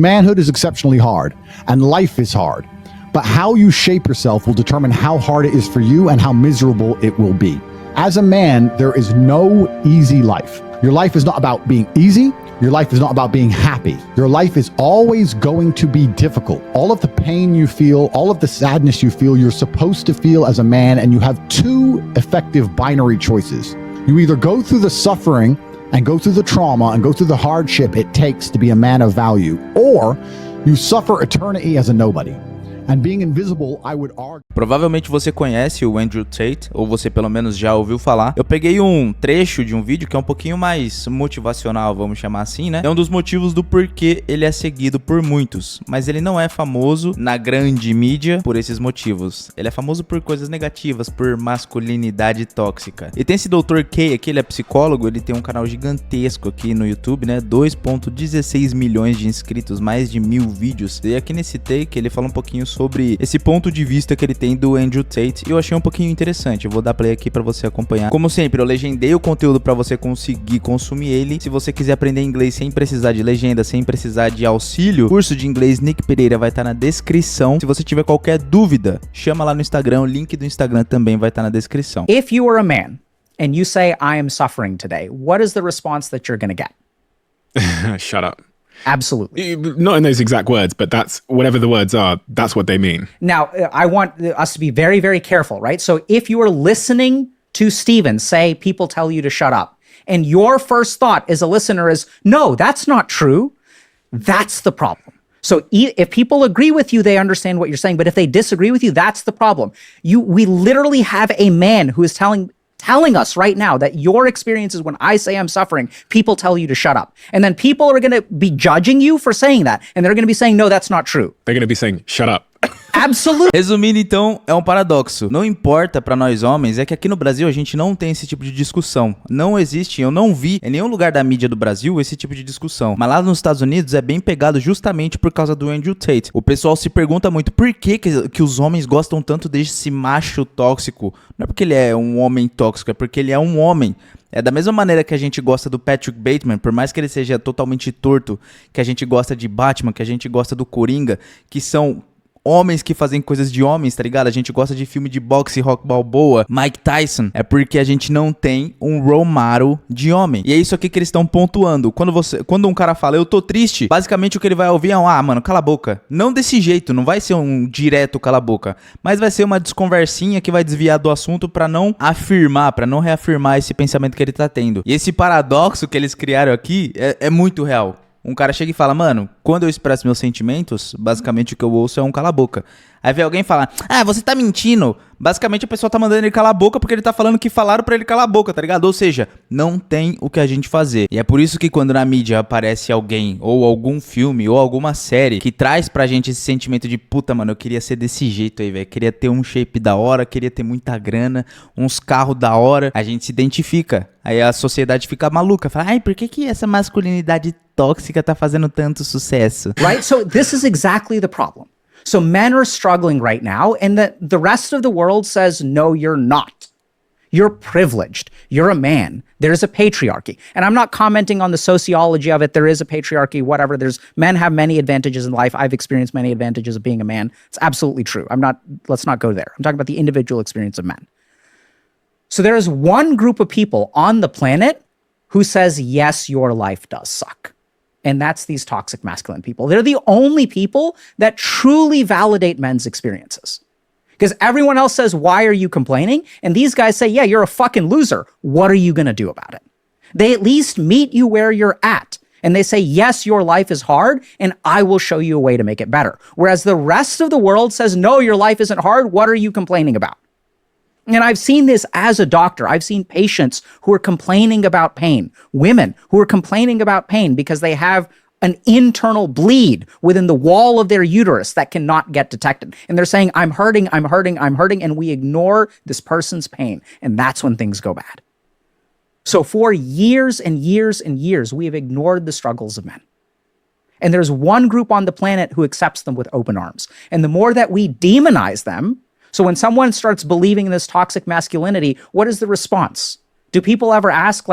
Manhood is exceptionally hard, and life is hard. But how you shape yourself will determine how hard it is for you and how miserable it will be. As a man, there is no easy life. Your life is not about being easy. Your life is not about being happy. Your life is always going to be difficult. All of the pain you feel, all of the sadness you feel, you're supposed to feel as a man, and you have two effective binary choices. You either go through the suffering and go through the trauma and go through the hardship it takes to be a man of value, or you suffer eternity as a nobody. And being invisible, I would argue. Provavelmente você conhece o Andrew Tate, ou você pelo menos já ouviu falar. Eu peguei um trecho de um vídeo que é um pouquinho mais motivacional, vamos chamar assim, né? É um dos motivos do porquê ele é seguido por muitos, mas ele não é famoso na grande mídia por esses motivos. Ele é famoso por coisas negativas, por masculinidade tóxica. E tem esse Dr. K aqui, ele é psicólogo, ele tem um canal gigantesco aqui no YouTube, né? 2,16 milhões de inscritos, mais de 1000 vídeos. E aqui nesse take ele fala um pouquinho sobre esse ponto de vista que ele tem do Andrew Tate, e eu achei um pouquinho interessante. Eu vou dar play aqui pra você acompanhar. Como sempre, eu legendei o conteúdo pra você conseguir consumir ele. Se você quiser aprender inglês sem precisar de legenda, sem precisar de auxílio, o curso de inglês Nick Pereira vai estar na descrição. Se você tiver qualquer dúvida, chama lá no Instagram, o link do Instagram também vai estar na descrição. If you are a man and you say, I am suffering today, what is the response that you're gonna get? Shut up. Absolutely. Not in those exact words, but that's whatever the words are, that's what they mean. Now, I want us to be very, very careful, right? So if you are listening to Steven say people tell you to shut up, and your first thought as a listener is, no, that's not true, that's the problem. So if people agree with you, they understand what you're saying, but if they disagree with you, that's the problem. We literally have a man who is telling us right now that your experience is when I say I'm suffering, people tell you to shut up. And then people are going to be judging you for saying that. And they're going to be saying, no, that's not true. They're going to be saying, shut up. Absolutely. Resumindo, então, é um paradoxo. Não importa pra nós homens, é que aqui no Brasil a gente não tem esse tipo de discussão. Não existe, eu não vi em nenhum lugar da mídia do Brasil esse tipo de discussão. Mas lá nos Estados Unidos é bem pegado justamente por causa do Andrew Tate. O pessoal se pergunta muito por que os homens gostam tanto desse macho tóxico. Não é porque ele é um homem tóxico, é porque ele é um homem. É da mesma maneira que a gente gosta do Patrick Bateman, por mais que ele seja totalmente torto, que a gente gosta de Batman, que a gente gosta do Coringa, que são homens que fazem coisas de homens, tá ligado? A gente gosta de filme de boxe, Rock Balboa, Mike Tyson. É porque a gente não tem um role model de homem. E é isso aqui que eles estão pontuando. Quando um cara fala, eu tô triste, basicamente o que ele vai ouvir é mano, cala a boca. Não desse jeito, não vai ser um direto cala a boca, mas vai ser uma desconversinha que vai desviar do assunto pra não afirmar, pra não reafirmar esse pensamento que ele tá tendo. E esse paradoxo que eles criaram aqui é muito real. Um cara chega e fala, mano, quando eu expresso meus sentimentos, basicamente o que eu ouço é um cala a boca. Aí vem alguém falar, você tá mentindo. Basicamente a pessoa tá mandando ele calar a boca porque ele tá falando que falaram pra ele calar a boca, tá ligado? Ou seja, não tem o que a gente fazer. E é por isso que quando na mídia aparece alguém, ou algum filme, ou alguma série, que traz pra gente esse sentimento de, puta, mano, eu queria ser desse jeito aí, velho. Queria ter um shape da hora, queria ter muita grana, uns carros da hora. A gente se identifica. Aí a sociedade fica maluca, fala, por que essa masculinidade tóxica tá fazendo tanto sucesso? Right? So this is exactly the problem. So men are struggling right now, and the rest of the world says, no, you're not. You're privileged. You're a man. There's a patriarchy. And I'm not commenting on the sociology of it. There is a patriarchy, whatever. Men have many advantages in life. I've experienced many advantages of being a man. It's absolutely true. Let's not go there. I'm talking about the individual experience of men. So there is one group of people on the planet who says, yes, your life does suck. And that's these toxic masculine people. They're the only people that truly validate men's experiences. Because everyone else says, why are you complaining? And these guys say, yeah, you're a fucking loser. What are you going to do about it? They at least meet you where you're at. And they say, yes, your life is hard, and I will show you a way to make it better. Whereas the rest of the world says, no, your life isn't hard. What are you complaining about? And I've seen this as a doctor. I've seen patients who are complaining about pain, women who are complaining about pain because they have an internal bleed within the wall of their uterus that cannot get detected. And they're saying, I'm hurting, and we ignore this person's pain. And that's when things go bad. So for years and years and years, we have ignored the struggles of men. And there's one group on the planet who accepts them with open arms. And the more that we demonize them, so when someone starts believing in this toxic masculinity, what is the response? Do people ever ask,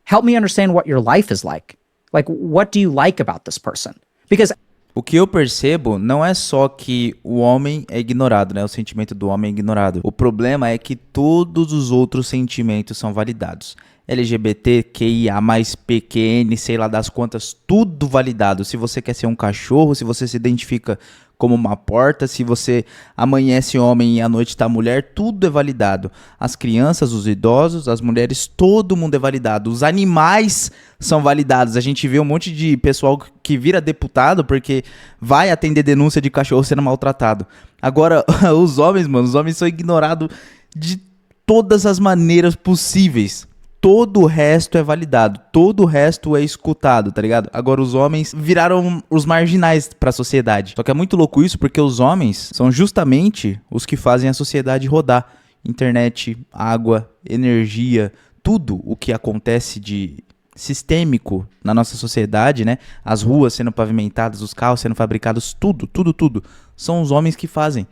help me understand what your life is like? What do you like about this person? Because O que eu percebo não é só que o homem é ignorado, né? O sentimento do homem é ignorado. O problema é que todos os outros sentimentos são validados. LGBTQIA+, PQN, sei lá das quantas, tudo validado. Se você quer ser um cachorro, se você se identifica como uma porta, se você amanhece homem e à noite tá mulher, tudo é validado. As crianças, os idosos, as mulheres, todo mundo é validado. Os animais são validados. A gente vê um monte de pessoal que vira deputado porque vai atender denúncia de cachorro sendo maltratado. Agora, os homens são ignorados de todas as maneiras possíveis. Todo o resto é validado, todo o resto é escutado, tá ligado? Agora os homens viraram os marginais pra sociedade. Só que é muito louco isso porque os homens são justamente os que fazem a sociedade rodar. Internet, água, energia, tudo o que acontece de sistêmico na nossa sociedade, né? As ruas sendo pavimentadas, os carros sendo fabricados, tudo. São os homens que fazem.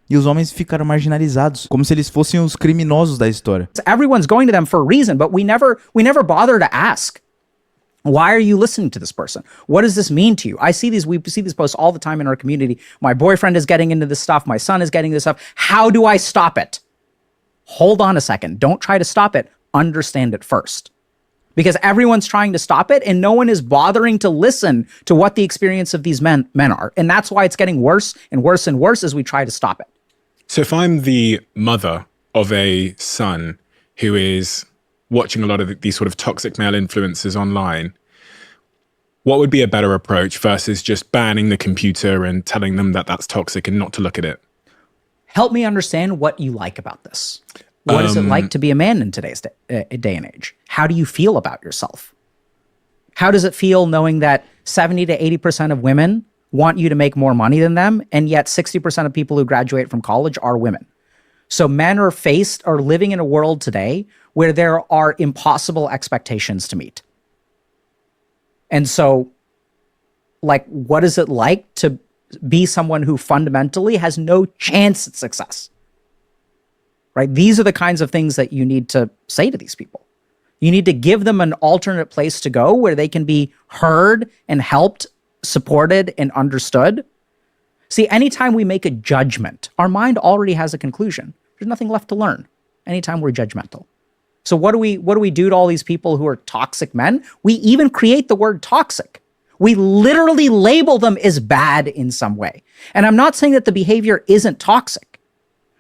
E os homens ficaram marginalizados, como se eles fossem os criminosos da história. Everyone's going to them for a reason, but we never bother to ask. Why are you listening to this person? What does this mean to you? We see these posts all the time in our community. My boyfriend is getting into this stuff. My son is getting this stuff. How do I stop it? Hold on a second. Don't try to stop it. Understand it first. Because everyone's trying to stop it and no one is bothering to listen to what the experience of these men are. And that's why it's getting worse and worse and worse as we try to stop it. So if I'm the mother of a son who is watching a lot of these sort of toxic male influences online, what would be a better approach versus just banning the computer and telling them that that's toxic and not to look at it? Help me understand what you like about this. What is it like to be a man in today's day and age? How do you feel about yourself? How does it feel knowing that 70 to 80% of women want you to make more money than them, and yet 60% of people who graduate from college are women? So men are living in a world today where there are impossible expectations to meet. And so, like, what is it like to be someone who fundamentally has no chance at success? Right? These are the kinds of things that you need to say to these people. You need to give them an alternate place to go where they can be heard and helped, supported, and understood. See, anytime we make a judgment, our mind already has a conclusion. There's nothing left to learn anytime we're judgmental. So what do we do to all these people who are toxic men? We even create the word toxic. We literally label them as bad in some way. And I'm not saying that the behavior isn't toxic.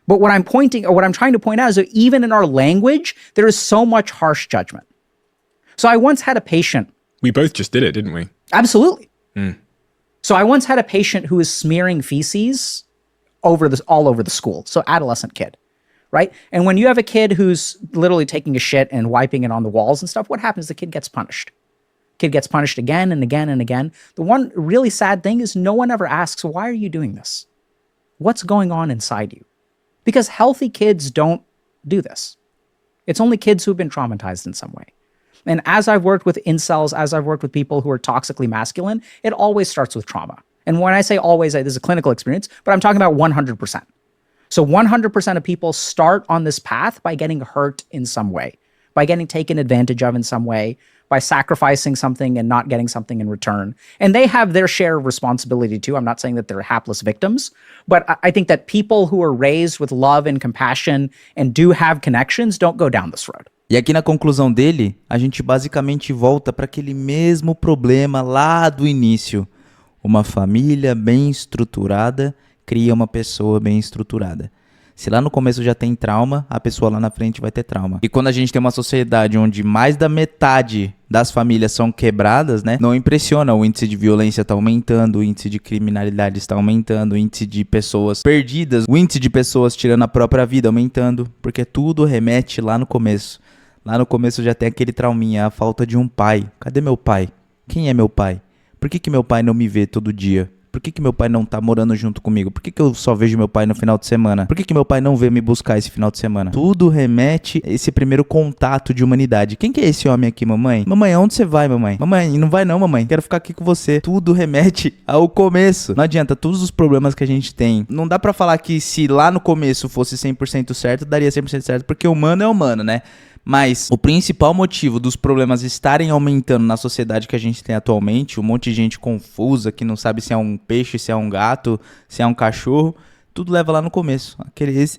But what I'm trying to point out is that even in our language, there is so much harsh judgment. So I once had a patient. We both just did it, didn't we? Absolutely. So I once had a patient who was smearing feces all over the school. So adolescent kid, right? And when you have a kid who's literally taking a shit and wiping it on the walls and stuff, what happens? The kid gets punished. Kid gets punished again and again and again. The one really sad thing is no one ever asks, why are you doing this? What's going on inside you? Because healthy kids don't do this. It's only kids who've been traumatized in some way. And as I've worked with incels, as I've worked with people who are toxically masculine, it always starts with trauma. And when I say always, this is a clinical experience, but I'm talking about 100%. So 100% of people start on this path by getting hurt in some way, by getting taken advantage of in some way, by sacrificing something and not getting something in return. And they have their share of responsibility too. I'm not saying that they're hapless victims, but I think that people who are raised with love and compassion and do have connections don't go down this road. E aqui na conclusão dele, a gente basicamente volta para aquele mesmo problema lá do início. Uma família bem estruturada cria uma pessoa bem estruturada. Se lá no começo já tem trauma, a pessoa lá na frente vai ter trauma. E quando a gente tem uma sociedade onde mais da metade das famílias são quebradas, né? Não impressiona, o índice de violência está aumentando, o índice de criminalidade está aumentando, o índice de pessoas perdidas, o índice de pessoas tirando a própria vida aumentando, porque tudo remete lá no começo. Lá no começo já tem aquele trauminha, a falta de um pai. Cadê meu pai? Quem é meu pai? Por que meu pai não me vê todo dia? Por que meu pai não tá morando junto comigo? Por que eu só vejo meu pai no final de semana? Por que meu pai não veio me buscar esse final de semana? Tudo remete a esse primeiro contato de humanidade. Quem que é esse homem aqui, mamãe? Mamãe, aonde você vai, mamãe? Mamãe, não vai não, mamãe. Quero ficar aqui com você. Tudo remete ao começo. Não adianta, todos os problemas que a gente tem. Não dá pra falar que se lá no começo fosse 100% certo, daria 100% certo, porque humano é humano, né? Mas o principal motivo dos problemas estarem aumentando na sociedade que a gente tem atualmente, um monte de gente confusa, que não sabe se é um peixe, se é um gato, se é um cachorro, tudo leva lá no começo,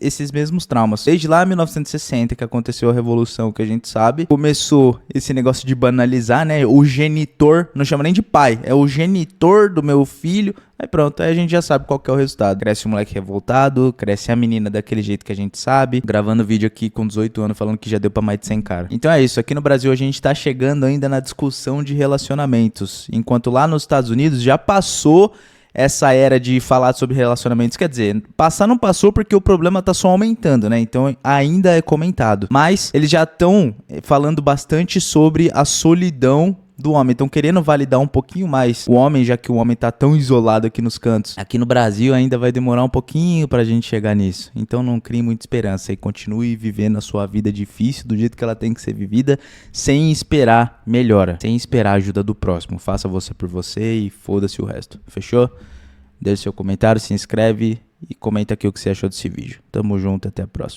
esses mesmos traumas. Desde lá 1960 que aconteceu a revolução, que a gente sabe, começou esse negócio de banalizar, né? O genitor, não chama nem de pai, é o genitor do meu filho. Aí pronto, aí a gente já sabe qual que é o resultado. Cresce o moleque revoltado, cresce a menina daquele jeito que a gente sabe, gravando vídeo aqui com 18 anos falando que já deu pra mais de 100 cara. Então é isso, aqui no Brasil a gente tá chegando ainda na discussão de relacionamentos, enquanto lá nos Estados Unidos já passou essa era de falar sobre relacionamentos. Quer dizer, passar não passou porque o problema tá só aumentando, né? Então ainda é comentado. Mas eles já estão falando bastante sobre a solidão do homem. Estão querendo validar um pouquinho mais o homem, já que o homem tá tão isolado aqui nos cantos. Aqui no Brasil ainda vai demorar um pouquinho pra gente chegar nisso. Então não crie muita esperança e continue vivendo a sua vida difícil do jeito que ela tem que ser vivida, sem esperar melhora, sem esperar a ajuda do próximo. Faça você por você e foda-se o resto. Fechou? Deixe seu comentário, se inscreve e comenta aqui o que você achou desse vídeo. Tamo junto, até a próxima.